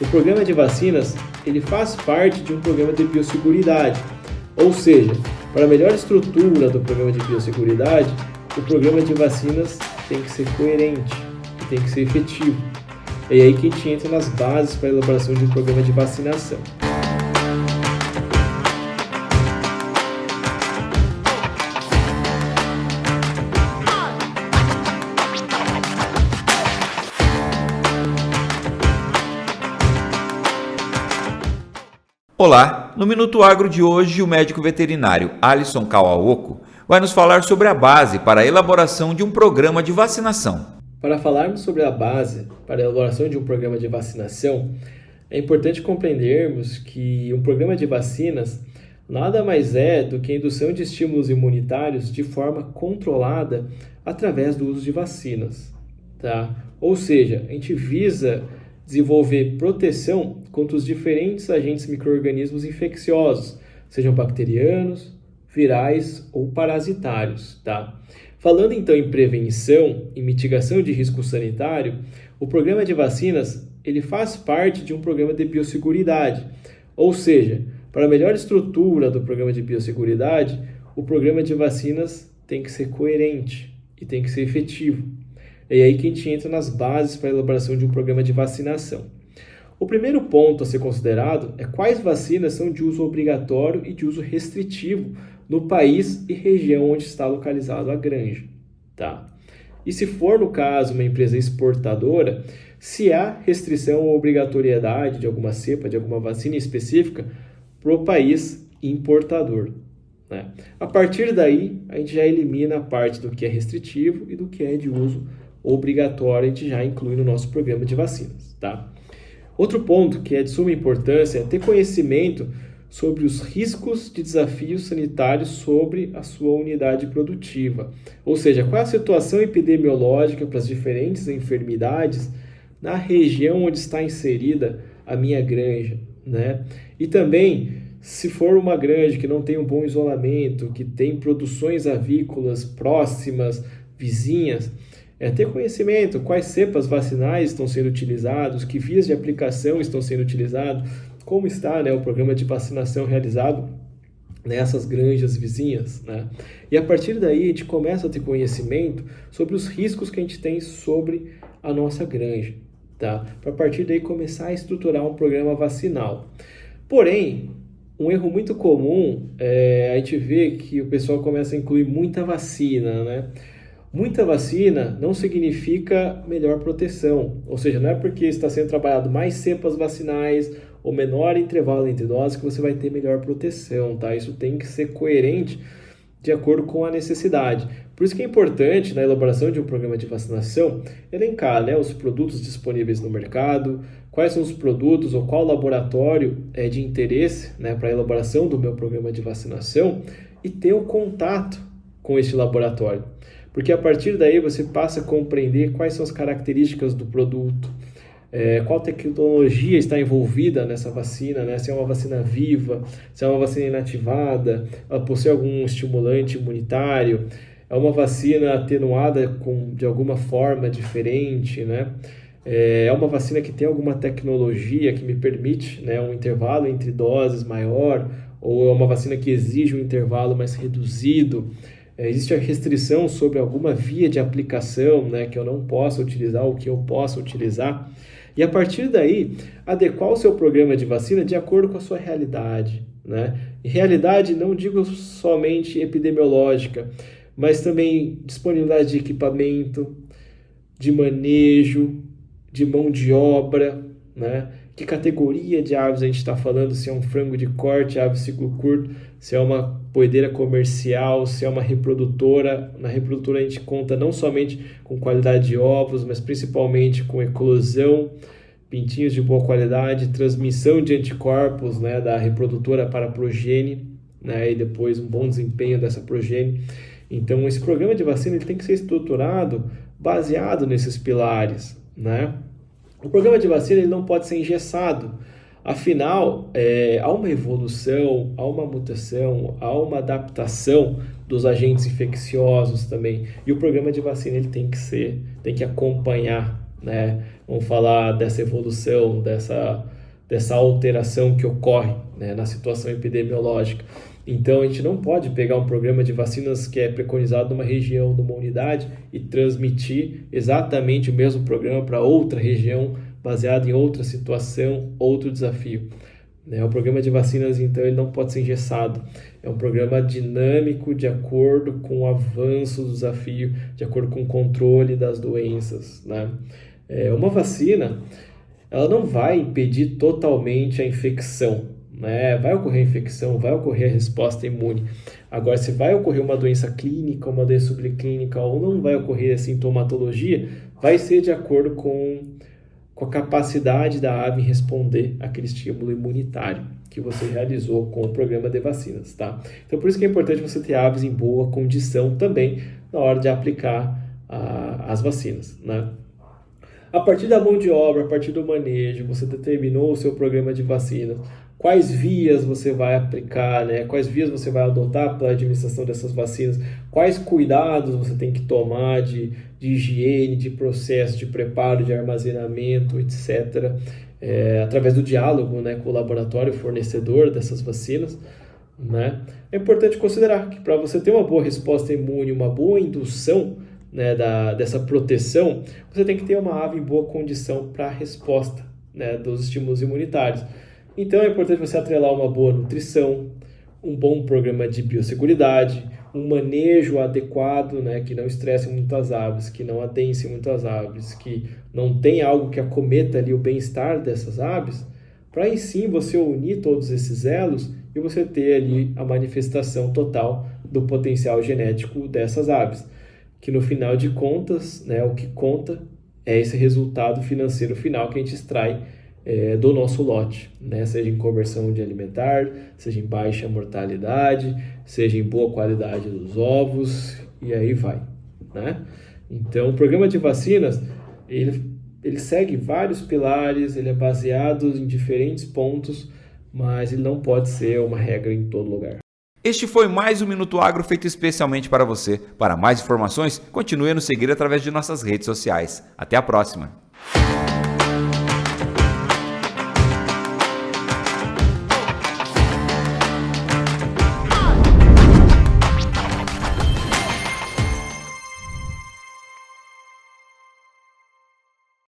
O programa de vacinas, ele faz parte de um programa de biosseguridade, ou seja, para a melhor estrutura do programa de biosseguridade, o programa de vacinas tem que ser coerente e tem que ser efetivo. É aí que a gente entra nas bases para a elaboração de um programa de vacinação. Olá, no Minuto Agro de hoje o médico veterinário Alisson Kawaoko vai nos falar sobre a base para a elaboração de um programa de vacinação. Para falarmos sobre a base para a elaboração de um programa de vacinação, é importante compreendermos que um programa de vacinas nada mais é do que a indução de estímulos imunitários de forma controlada através do uso de vacinas, tá? Ou seja, a gente visa desenvolver proteção contra os diferentes agentes micro-organismos infecciosos, sejam bacterianos, virais ou parasitários, tá? Falando então em prevenção e mitigação de risco sanitário, o programa de vacinas ele faz parte de um programa de biosseguridade, ou seja, para a melhor estrutura do programa de biosseguridade, o programa de vacinas tem que ser coerente e tem que ser efetivo. É aí que a gente entra nas bases para a elaboração de um programa de vacinação. O primeiro ponto a ser considerado é quais vacinas são de uso obrigatório e de uso restritivo no país e região onde está localizado a granja, tá? E se for, no caso, uma empresa exportadora, se há restrição ou obrigatoriedade de alguma cepa, de alguma vacina específica para o país importador, né? A partir daí, a gente já elimina a parte do que é restritivo e do que é de uso obrigatório, a gente já inclui no nosso programa de vacinas, tá? Outro ponto que é de suma importância é ter conhecimento sobre os riscos de desafios sanitários sobre a sua unidade produtiva. Ou seja, qual é a situação epidemiológica para as diferentes enfermidades na região onde está inserida a minha granja, né? E também, se for uma granja que não tem um bom isolamento, que tem produções avícolas próximas, vizinhas, ter conhecimento quais cepas vacinais estão sendo utilizados, que vias de aplicação estão sendo utilizados, como está, né, o programa de vacinação realizado nessas granjas vizinhas, né? E a partir daí a gente começa a ter conhecimento sobre os riscos que a gente tem sobre a nossa granja, tá? Para a partir daí começar a estruturar um programa vacinal. Porém, um erro muito comum é a gente ver que o pessoal começa a incluir muita vacina, né? Muita vacina não significa melhor proteção, ou seja, não é porque está sendo trabalhado mais cepas vacinais ou menor intervalo entre doses que você vai ter melhor proteção, tá? Isso tem que ser coerente de acordo com a necessidade. Por isso que é importante, na elaboração de um programa de vacinação, elencar, né, os produtos disponíveis no mercado, quais são os produtos ou qual laboratório é de interesse, né, para a elaboração do meu programa de vacinação e ter o contato com este laboratório. Porque a partir daí você passa a compreender quais são as características do produto, qual tecnologia está envolvida nessa vacina, né? Se é uma vacina viva, se é uma vacina inativada, ela possui algum estimulante imunitário, é uma vacina atenuada de alguma forma diferente, né? É uma vacina que tem alguma tecnologia que me permite, né, um intervalo entre doses maior, ou é uma vacina que exige um intervalo mais reduzido. Existe a restrição sobre alguma via de aplicação, né, que eu não possa utilizar ou que eu possa utilizar. E a partir daí, adequar o seu programa de vacina de acordo com a sua realidade, né? E realidade não digo somente epidemiológica, mas também disponibilidade de equipamento, de manejo, de mão de obra, né? Que categoria de aves a gente está falando, se é um frango de corte, ave ciclo curto, se é uma poedeira comercial, se é uma reprodutora. Na reprodutora a gente conta não somente com qualidade de ovos, mas principalmente com eclosão, pintinhos de boa qualidade, transmissão de anticorpos, né, da reprodutora para a progênie, né, e depois um bom desempenho dessa progênie. Então esse programa de vacina ele tem que ser estruturado baseado nesses pilares, né? O programa de vacina ele não pode ser engessado. Afinal, há uma evolução, há uma mutação, há uma adaptação dos agentes infecciosos também. E o programa de vacina ele tem que acompanhar né? Vamos falar dessa evolução, dessa alteração que ocorre, né, na situação epidemiológica. Então, a gente não pode pegar um programa de vacinas que é preconizado numa região, numa unidade, e transmitir exatamente o mesmo programa para outra região, baseado em outra situação, outro desafio. O programa de vacinas, então, ele não pode ser engessado. É um programa dinâmico, de acordo com o avanço do desafio, de acordo com o controle das doenças, né? Uma vacina, ela não vai impedir totalmente a infecção, né? Vai ocorrer a infecção, vai ocorrer a resposta imune. Agora, se vai ocorrer uma doença clínica, uma doença subclínica, ou não vai ocorrer a sintomatologia, vai ser de acordo com a capacidade da ave em responder àquele estímulo imunitário que você realizou com o programa de vacinas, tá? Então, por isso que é importante você ter aves em boa condição também na hora de aplicar as vacinas, né? A partir da mão de obra, a partir do manejo, você determinou o seu programa de vacinas, quais vias você vai aplicar, né? Quais vias você vai adotar para a administração dessas vacinas, quais cuidados você tem que tomar de higiene, de processo, de preparo, de armazenamento, etc. Através do diálogo, né, com o laboratório fornecedor dessas vacinas, né? É importante considerar que para você ter uma boa resposta imune, uma boa indução, né, dessa proteção, você tem que ter uma ave em boa condição para a resposta, né, dos estímulos imunitários. Então é importante você atrelar uma boa nutrição, um bom programa de biosseguridade, um manejo adequado, né, que não estresse muito as aves, que não adense muito as aves, que não tenha algo que acometa ali o bem-estar dessas aves, para aí sim você unir todos esses elos e você ter ali a manifestação total do potencial genético dessas aves, que no final de contas, né, o que conta é esse resultado financeiro final que a gente extrai do nosso lote, né? Seja em conversão de alimentar, seja em baixa mortalidade, seja em boa qualidade dos ovos, e aí vai, né? Então, o programa de vacinas, ele segue vários pilares, ele é baseado em diferentes pontos, mas ele não pode ser uma regra em todo lugar. Este foi mais um Minuto Agro feito especialmente para você. Para mais informações, continue a nos seguir através de nossas redes sociais. Até a próxima!